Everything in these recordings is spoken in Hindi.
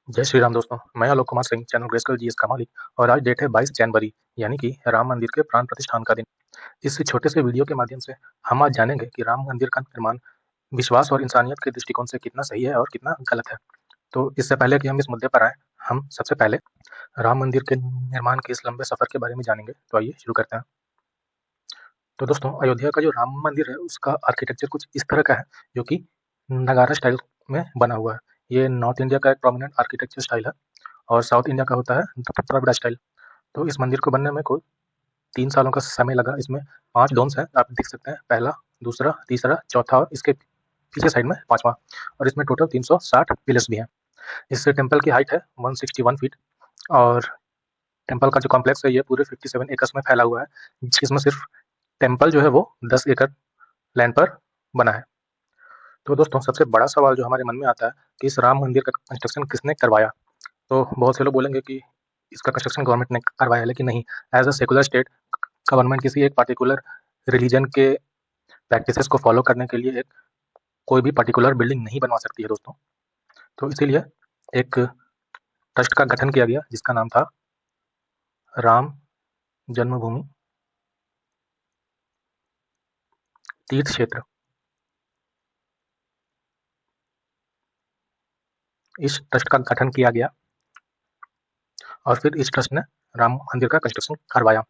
जय श्री राम दोस्तों। मैं आलोक कुमार सिंह, चैनल ग्रेस्कल जीएस का मालिक। और आज डेट है 22 जनवरी, यानी कि राम मंदिर के प्राण प्रतिष्ठान का दिन। इस छोटे से वीडियो के माध्यम से हम आज जानेंगे कि राम मंदिर का निर्माण विश्वास और इंसानियत के दृष्टिकोण से कितना सही है और कितना गलत है। तो इससे पहले कि हम इस मुद्दे पर आए, हम सबसे पहले राम मंदिर के निर्माण के इस लंबे सफर के बारे में जानेंगे। तो आइए शुरू करते हैं। तो दोस्तों, अयोध्या का जो राम मंदिर है उसका आर्किटेक्चर कुछ इस तरह का है, जो कि नगारा स्टाइल में बना हुआ है। ये नॉर्थ इंडिया का एक प्रोमिनेंट आर्किटेक्चर स्टाइल है और साउथ इंडिया का होता है द्रविड़ स्टाइल। तो इस मंदिर को बनने में कुल 3 सालों का समय लगा। इसमें 5 डोम्स हैं, आप देख सकते हैं, पहला, दूसरा, तीसरा, चौथा और इसके पीछे साइड में 5वां। और इसमें टोटल 360 पिलर्स भी हैं। इस टेम्पल की हाइट है 161 फीट और टेम्पल का जो कॉम्प्लेक्स है ये पूरे 57 एकर्स में फैला हुआ है, जिसमें सिर्फ टेम्पल जो है वो 10 एकड़ लैंड पर बना है। तो दोस्तों, सबसे बड़ा सवाल जो हमारे मन में आता है कि इस राम मंदिर का कंस्ट्रक्शन किसने करवाया। तो बहुत से लोग बोलेंगे कि इसका कंस्ट्रक्शन गवर्नमेंट ने करवाया है, लेकिन नहीं। As a secular state, government किसी एक पार्टिकुलर रिलीजन के प्रैक्टिसेस को फॉलो करने के लिए एक कोई भी पर्टिकुलर बिल्डिंग नहीं बनवा सकती है दोस्तों। तो इसीलिए एक ट्रस्ट का गठन किया गया जिसका नाम था राम जन्मभूमि तीर्थ क्षेत्र। इस ट्रस्ट का गठन किया गया और फिर इस ट्रस्ट ने राम मंदिर का कंस्ट्रक्शन करवाया।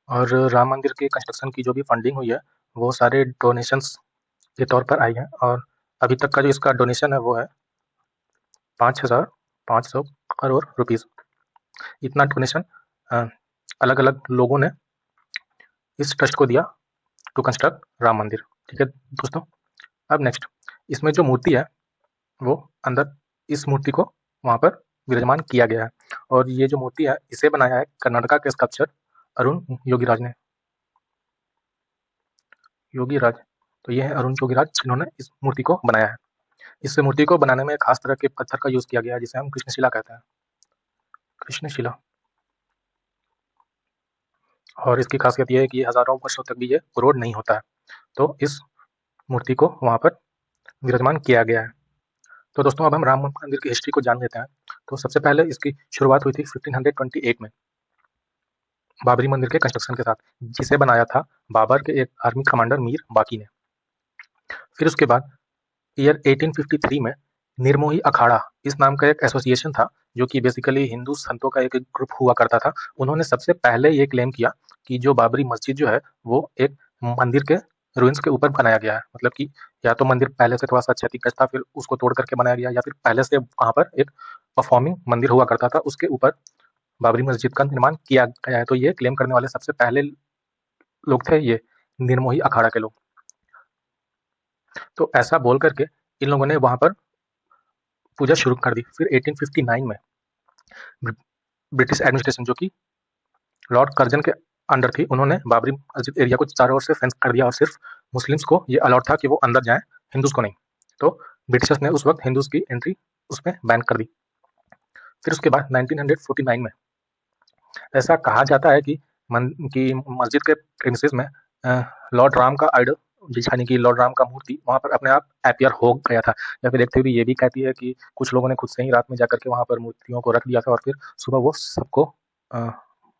और राम मंदिर के कंस्ट्रक्शन की जो भी फंडिंग हुई है वो सारे डोनेशंस के तौर पर आई है। और अभी तक का जो इसका डोनेशन है वो है 5,500 करोड़ रुपीस। इतना डोनेशन अलग अलग लोगों ने इस ट्रस्ट को दिया टू कंस्ट्रक्ट राम मंदिर। ठीक है दोस्तों, अब नेक्स्ट, इसमें जो मूर्ति है वो अंदर, इस मूर्ति को वहाँ पर विराजमान किया गया है। और ये जो मूर्ति है इसे बनाया है कर्नाटका के स्कल्पचर अरुण योगीराज ने। योगीराज, तो ये है अरुण योगीराज जिन्होंने इस मूर्ति को बनाया है। इस मूर्ति को बनाने में खास तरह के पत्थर का यूज किया गया है जिसे हम कृष्णशिला कहते हैं, कृष्णशिला। और इसकी खासियत यह है कि हजारों वर्षों तक भी ये कोरोड नहीं होता है। तो इस मूर्ति को वहाँ पर विराजमान किया गया है। तो दोस्तों, अब हम राम मंदिर की हिस्ट्री को जान लेते हैं। तो सबसे पहले इसकी शुरुआत हुई थी 1528 में बाबरी मंदिर के कंस्ट्रक्शन के साथ, जिसे बनाया था बाबर के एक आर्मी कमांडर मीर बाकी ने। फिर उसके बाद ईयर 1853 में निर्मोही अखाड़ा इस नाम का एक एसोसिएशन था, जो कि बेसिकली हिंदू संतों का एक ग्रुप हुआ करता था। उन्होंने सबसे पहले ये क्लेम किया कि जो बाबरी मस्जिद जो है वो एक मंदिर के रुइंस के ऊपर बनाया गया है। मतलब कि या तो मंदिर पहले से थोड़ा सा क्षतिग्रस्त था, फिर उसको तोड़ करके बनाया गया, या फिर पहले से वहाँ पर एक परफॉर्मिंग मंदिर हुआ करता था, उसके ऊपर बाबरी मस्जिद का निर्माण किया गया है। तो ये क्लेम करने वाले सबसे पहले लोग थे ये निर्मोही अखाड़ा के लोग। तो ऐसा बोल करके इन लोगों ने वहाँ पर पूजा शुरू कर दी। फिर 1859 में ब्रिटिश एडमिनिस्ट्रेशन, जो कि लॉर्ड कर्जन के अंडर थी, उन्होंने बाबरी मस्जिद एरिया को चारों ओर से फेंस कर दिया और सिर्फ मुस्लिम्स को ये अलाउड था कि वो अंदर जाएं, हिंदूज को नहीं। तो ब्रिटिशर्स ने उस वक्त हिंदूज की एंट्री उसमें बैन कर दी। फिर उसके बाद 1949 में ऐसा कहा जाता है कि मस्जिद के प्रेमिसेस में लॉर्ड राम का आइडल, यानी कि लॉर्ड राम का मूर्ति वहाँ पर अपने आप अपीयर हो गया था। या फिर एक थ्योरी ये भी कहती है कि कुछ लोगों ने खुद से ही रात में जाकर के वहाँ पर मूर्तियों को रख दिया था और फिर सुबह वो सबको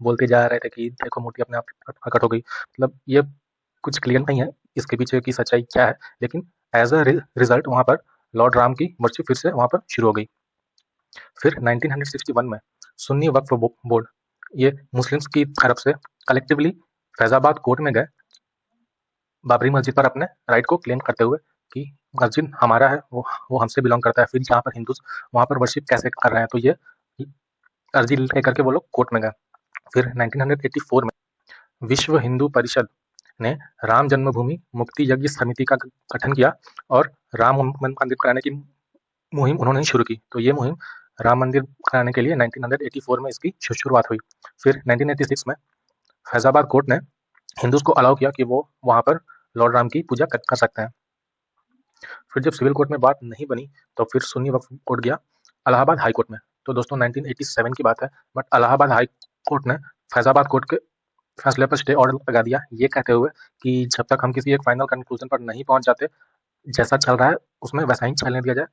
बोलते जा रहे थे कि देखो मूर्ति अपने आप प्रकट हो गई। मतलब ये कुछ क्लियर नहीं है इसके पीछे की सच्चाई क्या है, लेकिन एज अ रिजल्ट वहाँ पर लॉर्ड राम की वर्शिप फिर से वहाँ पर शुरू हो गई। फिर 1961 में सुन्नी वक्फ बोर्ड, ये मुस्लिम्स की तरफ से कलेक्टिवली फैजाबाद कोर्ट में गए बाबरी मस्जिद पर अपने राइट को क्लेम करते हुए कि मस्जिद हमारा है, वो हमसे बिलोंग करता है, फिर जहाँ पर हिंदू वहाँ पर वर्शिप कैसे कर रहे हैं। तो ये अर्जी लेकर के वो लोग कोर्ट में गए। फिर 1984 में विश्व हिंदू परिषद ने राम जन्मभूमि मुक्ति यज्ञ समिति का गठन किया और राम मंदिर कराने की मुहिम उन्होंने शुरू की। तो ये मुहिम राम मंदिर कराने के लिए 1984 में इसकी शुरुआत हुई। फिर 1986 में फैजाबाद कोर्ट ने हिंदूज को अलाउ किया कि वो वहाँ पर लॉर्ड राम की पूजा कर सकते हैं। फिर जब सिविल कोर्ट में बात नहीं बनी तो फिर सुन्नी वक्फ कोर्ट गया इलाहाबाद हाई कोर्ट में। तो दोस्तों 1987 की बात है, बट इलाहाबाद हाई कोर्ट ने फैजाबाद कोर्ट के फैसले पर स्टे ऑर्डर लगा दिया, ये कहते हुए कि जब तक हम किसी एक फाइनल कंक्लूजन पर नहीं पहुंच जाते, जैसा चल रहा है उसमें वैसा ही चलने दिया जाए।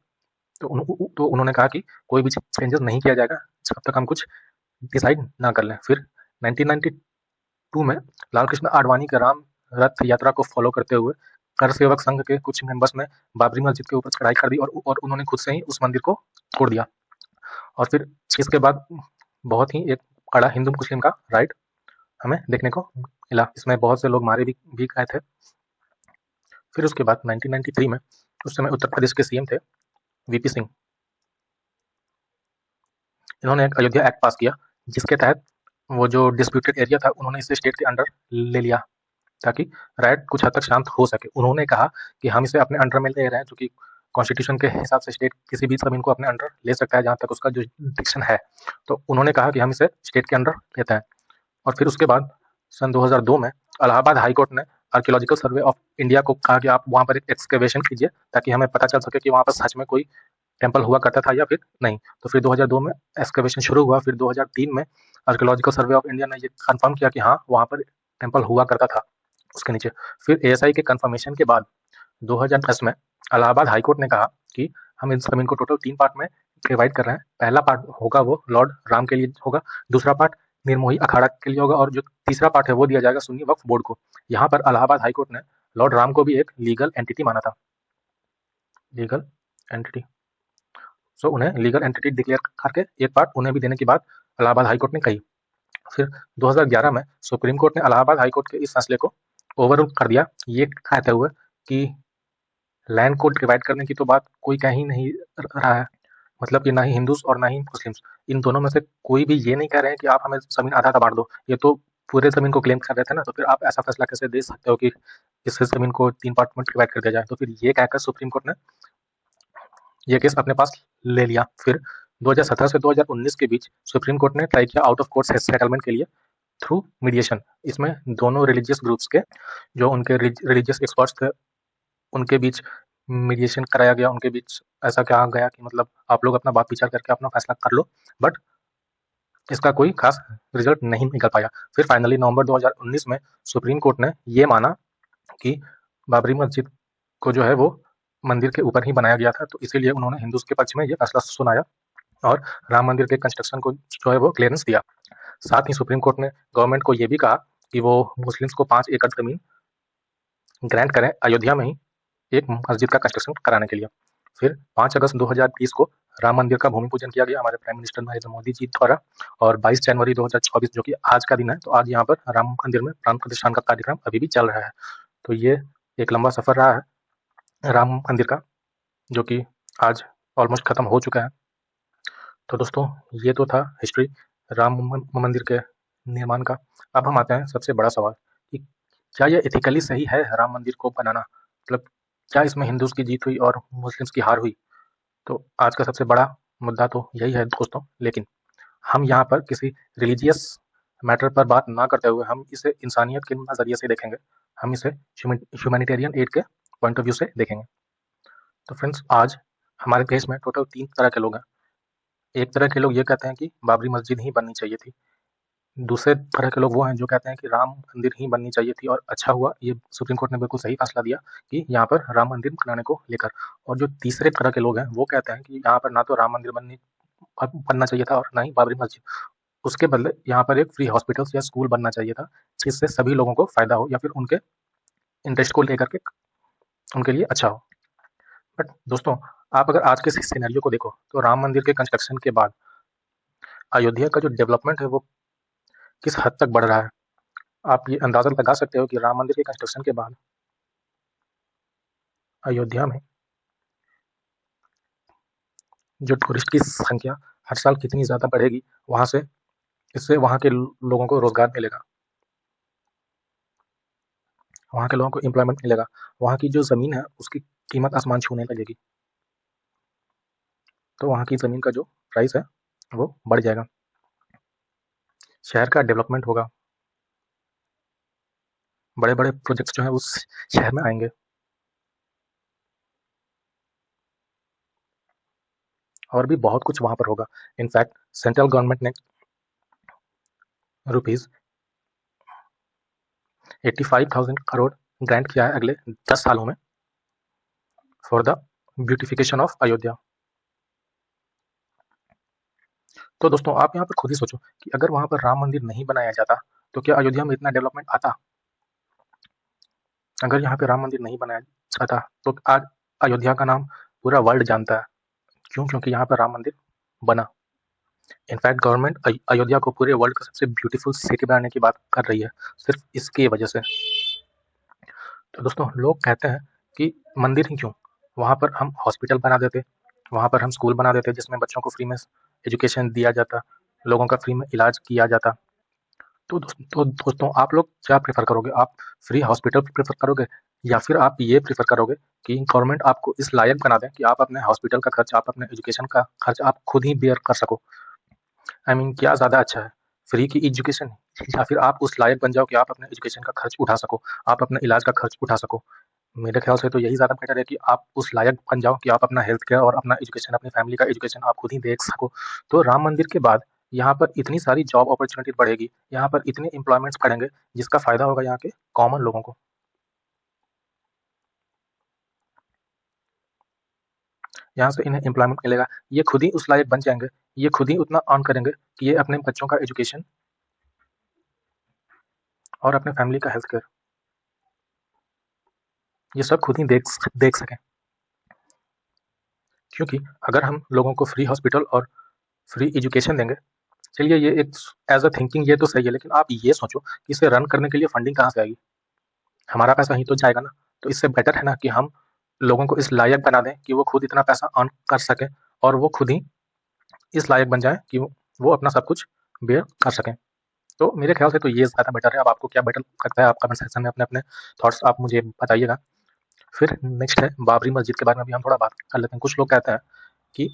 तो उन्होंने कहा कि कोई भी चेंजेस नहीं किया जाएगा जब तक हम कुछ डिसाइड ना कर लें। फिर 1992 में लाल कृष्ण आडवाणी के राम रथ यात्रा को फॉलो करते हुए कर सेवक संघ के कुछ मेंबर्स ने बाबरी मस्जिद के ऊपर चढ़ाई कर दी और उन्होंने खुद से ही उस मंदिर को तोड़ दिया। और फिर इसके बाद बहुत ही एक कड़ा हिंदू मुस्लिम का राइट हमें देखने को मिला। इसमें बहुत से लोग मारे भी गए थे। फिर उसके बाद 1993 में उस समय उत्तर प्रदेश के सीएम थे वीपी सिंह। इन्होंने एक अयोध्या एक्ट पास किया जिसके तहत वो जो डिस्प्यूटेड एरिया था उन्होंने इसे स्टेट के अंडर ले लिया ताकि राइट कुछ हद तक शांत हो सके। उन्होंने कहा कि हम इसे अपने अंडर में ले रहे हैं क्योंकि कॉन्स्टिट्यूशन के हिसाब से स्टेट किसी भी जमीन को अपने अंडर ले सकता है जहाँ तक उसका जुरिडिक्शन है। तो उन्होंने कहा कि हम इसे स्टेट के अंडर लेते हैं। और फिर उसके बाद सन 2002 में इलाहाबाद हाई कोर्ट ने आर्कियोलॉजिकल सर्वे ऑफ इंडिया को कहा कि आप वहाँ पर एक एक्सकेवेशन कीजिए ताकि हमें पता चल सके कि वहाँ पर सच में कोई टेम्पल हुआ करता था या फिर नहीं। तो फिर 2002 में एक्सकेवेशन शुरू हुआ। फिर 2003 में आर्कियोलॉजिकल सर्वे ऑफ इंडिया ने ये कंफर्म किया कि हाँ वहाँ पर टेम्पल हुआ करता था उसके नीचे। फिर एएसआई के कंफर्मेशन के बाद 2010 में इलाहाबाद हाई कोर्ट ने कहा कि हम इस जमीन को टोटल 3 पार्ट में डिवाइड कर रहे हैं। पहला पार्ट होगा वो लॉर्ड राम के लिए होगा, दूसरा पार्ट निर्मोही अखाड़ा के लिए होगा और जो तीसरा पार्ट है वो दिया जाएगा सुन्नी वक्फ बोर्ड को। यहाँ पर इलाहाबाद हाई कोर्ट ने लॉर्ड राम को भी एक लीगल एंटिटी माना था, लीगल एंटिटी। सो उन्हें लीगल एंटिटी डिक्लेयर करके एक पार्ट उन्हें भी देने की बात इलाहाबाद हाई कोर्ट ने कही। फिर 2011 में सुप्रीम कोर्ट ने इलाहाबाद हाई कोर्ट के इस फैसले को ओवररूल कर दिया, ये कहते हुए कि लैंड को डिवाइड करने की तो बात कोई कह ही नहीं रहा है। मतलब कि ना ही हिंदूज और ना ही मुस्लिम्स, इन दोनों में से कोई भी ये नहीं कह रहे हैं कि आप हमें जमीन आधा आधा बांट दो। ये तो पूरे जमीन को क्लेम कर रहे थे ना, तो फिर आप ऐसा फैसला कैसे दे सकते हो कि इस जमीन को 3 पार्ट में डिवाइड कर दिया जाए। तो फिर ये कहकर सुप्रीम कोर्ट ने ये केस अपने पास ले लिया। फिर 2017 से 2019 के बीच सुप्रीम कोर्ट ने ट्राई किया आउट ऑफ कोर्ट सेटलमेंट के लिए थ्रू मीडिएशन। इसमें दोनों रिलीजियस ग्रुप्स के जो उनके रिलीजियस एक्सपर्ट्स थे उनके बीच मीडिएशन कराया गया। उनके बीच ऐसा कहा गया कि मतलब आप लोग अपना बात विचार करके अपना फैसला कर लो, बट इसका कोई खास रिजल्ट नहीं निकल पाया। फिर फाइनली नवंबर 2019 में सुप्रीम कोर्ट ने ये माना कि बाबरी मस्जिद को जो है वो मंदिर के ऊपर ही बनाया गया था, तो इसीलिए उन्होंने हिंदूज के पक्ष में ये फैसला सुनाया और राम मंदिर के कंस्ट्रक्शन को जो है वो क्लियरेंस दिया। साथ ही सुप्रीम कोर्ट ने गवर्नमेंट को ये भी कहा कि वो मुस्लिम्स को 5 एकड़ जमीन ग्रांट करें अयोध्या में ही एक मस्जिद का कंस्ट्रक्शन कराने के लिए। फिर 5 अगस्त 2020 को राम मंदिर का भूमि पूजन किया गया हमारे प्राइम मिनिस्टर नरेंद्र मोदी जी द्वारा और 22 जनवरी 2024 जो कि आज का दिन है, तो आज यहाँ पर राम मंदिर में प्राण प्रतिष्ठान का कार्यक्रम अभी भी चल रहा है। तो ये एक लंबा सफर रहा है राम मंदिर का, जो कि आज ऑलमोस्ट खत्म हो चुका है। तो दोस्तों ये तो था हिस्ट्री राम मंदिर के निर्माण का। अब हम आते हैं सबसे बड़ा सवाल कि क्या ये एथिकली सही है राम मंदिर को बनाना, मतलब क्या इसमें हिंदूज की जीत हुई और मुस्लिम्स की हार हुई। तो आज का सबसे बड़ा मुद्दा तो यही है दोस्तों। लेकिन हम यहाँ पर किसी रिलीजियस मैटर पर बात ना करते हुए हम इसे इंसानियत के नज़रिए से देखेंगे, हम इसे ह्यूमैनिटेरियन एड के पॉइंट ऑफ व्यू से देखेंगे। तो फ्रेंड्स आज हमारे देश में टोटल 3 तरह के लोग हैं। एक तरह के लोग ये कहते हैं कि बाबरी मस्जिद ही बननी चाहिए थी। दूसरे तरह के लोग वो हैं जो कहते हैं कि राम मंदिर ही बननी चाहिए थी और अच्छा हुआ ये सुप्रीम कोर्ट ने बिल्कुल सही फैसला दिया कि यहाँ पर राम मंदिर बनाने को लेकर। और जो तीसरे तरह के लोग हैं वो कहते हैं कि यहाँ पर ना तो राम मंदिर बनना चाहिए था और ना ही बाबरी मस्जिद, उसके बदले यहाँ पर एक फ्री हॉस्पिटल या स्कूल बनना चाहिए था जिससे सभी लोगों को फायदा हो या फिर उनके इंटरेस्ट को लेकर के उनके लिए अच्छा हो। बट दोस्तों आप अगर आज के सिनेरियो को देखो तो राम मंदिर के कंस्ट्रक्शन के बाद अयोध्या का जो डेवलपमेंट है वो किस हद तक बढ़ रहा है। आप ये अंदाजा लगा सकते हो कि राम मंदिर के कंस्ट्रक्शन के बाद अयोध्या में जो टूरिस्ट की संख्या हर साल कितनी ज़्यादा बढ़ेगी, वहाँ से इससे वहाँ के लोगों को रोजगार मिलेगा, वहाँ के लोगों को एम्प्लॉयमेंट मिलेगा, वहाँ की जो ज़मीन है उसकी कीमत आसमान छूने लगेगी। तो वहाँ की ज़मीन का जो प्राइस है वो बढ़ जाएगा, शहर का डेवलपमेंट होगा, बड़े बड़े प्रोजेक्ट्स जो है उस शहर में आएंगे और भी बहुत कुछ वहाँ पर होगा। इनफैक्ट सेंट्रल गवर्नमेंट ने रुपीज़ 85,000 करोड़ ग्रांट किया है अगले 10 सालों में for the beautification of Ayodhya. तो दोस्तों आप यहाँ पर खुद ही सोचो कि अगर वहाँ पर राम मंदिर नहीं बनाया जाता तो क्या अयोध्या में इतना डेवलपमेंट आता? अगर यहाँ पे राम मंदिर नहीं बनाया जाता तो आज अयोध्या का नाम पूरा वर्ल्ड जानता है। क्यों? क्योंकि यहाँ पर राम मंदिर बना। इनफैक्ट गवर्नमेंट अयोध्या को पूरे वर्ल्ड का सबसे ब्यूटीफुल सिटी बनाने की बात कर रही है, सिर्फ इसकी वजह से। तो दोस्तों लोग कहते हैं कि मंदिर ही क्यों, वहाँ पर हम हॉस्पिटल बना देते, वहाँ पर हम स्कूल बना देते जिसमें बच्चों को फ्री में एजुकेशन दिया जाता, लोगों का फ्री में इलाज किया जाता। तो दोस्तों आप लोग क्या प्रेफर करोगे? आप फ्री हॉस्पिटल प्रेफर करोगे या फिर आप ये प्रेफर करोगे कि गवर्नमेंट आपको इस लायक बना दें कि आप अपने हॉस्पिटल का खर्च, आप अपने एजुकेशन का खर्च आप खुद ही बेयर कर सको? आई मीन क्या ज़्यादा अच्छा है, फ्री की एजुकेशन या फिर आप उस लायक बन जाओ कि आप अपने एजुकेशन का खर्च उठा सको, आप अपने इलाज का खर्च उठा सको? मेरे ख्याल से तो यही ज़्यादा बेटर है कि आप उस लायक बन जाओ कि आप अपना हेल्थ केयर और अपना एजुकेशन, अपनी फैमिली का एजुकेशन आप खुद ही देख सको। तो राम मंदिर के बाद यहाँ पर इतनी सारी जॉब अपॉर्चुनिटी बढ़ेगी, यहाँ पर इतने एम्प्लॉयमेंट्स बढ़ेंगे जिसका फ़ायदा होगा यहाँ के कॉमन लोगों को। यहाँ से इन्हें एम्प्लॉयमेंट मिलेगा, ये खुद ही उस लायक बन जाएंगे, ये खुद ही उतना अर्न करेंगे कि ये अपने बच्चों का एजुकेशन और अपने फैमिली का हेल्थ केयर ये सब खुद ही देख सकें। क्योंकि अगर हम लोगों को फ्री हॉस्पिटल और फ्री एजुकेशन देंगे, चलिए ये एक एज अ थिंकिंग ये तो सही है, लेकिन आप ये सोचो कि इसे रन करने के लिए फंडिंग कहाँ से आएगी? हमारा पैसा ही तो जाएगा ना। तो इससे बेटर है ना कि हम लोगों को इस लायक बना दें कि वो खुद इतना पैसा अर्न कर सकें और वो खुद ही इस लायक बन जाए कि वो अपना सब कुछ बेयर कर सकें। तो मेरे ख्याल से तो ये ज़्यादा बेटर है। अब आपको क्या बेटर लगता है? आप कमेंट सेक्शन में अपने अपने थॉट्स आप मुझे बताइएगा। फिर नेक्स्ट है बाबरी मस्जिद के बारे में भी हम थोड़ा बात कर लेते हैं। कुछ लोग कहते हैं कि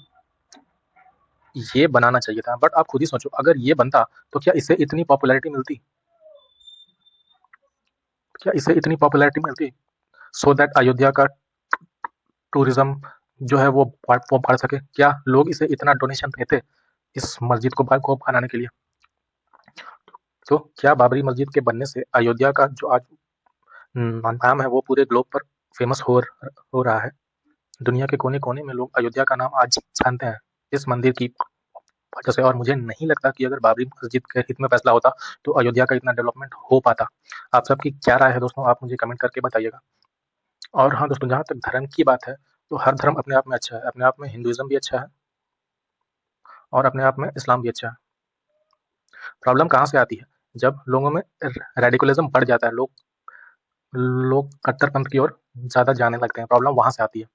ये बनाना चाहिए था, बट आप खुद ही सोचो अगर ये बनता तो क्या इसे इतनी पॉपुलैरिटी मिलती? क्या इसे इतनी पॉपुलैरिटी मिलती सो दैट अयोध्या का टूरिज्म जो है वो बढ़ सके? क्या लोग इसे इतना डोनेशन देते इस मस्जिद को बनाने के लिए? तो क्या बाबरी मस्जिद के बनने से अयोध्या का जो आज नाम है वो पूरे ग्लोब पर फेमस हो रहा है? दुनिया के कोने कोने में लोग अयोध्या का नाम आज जानते हैं इस मंदिर की वजह से। और मुझे नहीं लगता कि अगर बाबरी मस्जिद के हित में फैसला होता तो अयोध्या का इतना डेवलपमेंट हो पाता। आप सबकी क्या राय है दोस्तों? आप मुझे कमेंट करके बताइएगा। और हाँ दोस्तों, जहाँ तक धर्म की बात है तो हर धर्म अपने आप में अच्छा है। अपने आप में हिंदुइज्म भी अच्छा है और अपने आप में इस्लाम भी अच्छा है। प्रॉब्लम कहाँ से आती है? जब लोगों में रेडिकलिज्म बढ़ जाता है, लोग कट्टरपंथ की ओर ज़्यादा जाने लगते हैं, प्रॉब्लम वहाँ से आती है।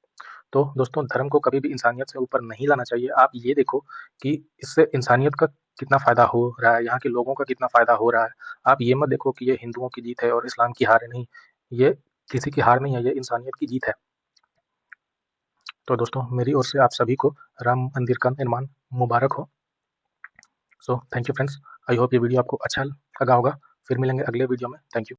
तो दोस्तों धर्म को कभी भी इंसानियत से ऊपर नहीं लाना चाहिए। आप ये देखो कि इससे इंसानियत का कितना फ़ायदा हो रहा है, यहाँ के लोगों का कितना फ़ायदा हो रहा है। आप ये मत देखो कि ये हिंदुओं की जीत है और इस्लाम की हार है, नहीं, ये किसी की हार नहीं है, ये इंसानियत की जीत है। तो दोस्तों मेरी ओर से आप सभी को राम मंदिर का निर्माण मुबारक हो। So thank you friends, I hope ये वीडियो आपको अच्छा लगा होगा। फिर मिलेंगे अगले वीडियो में। Thank you.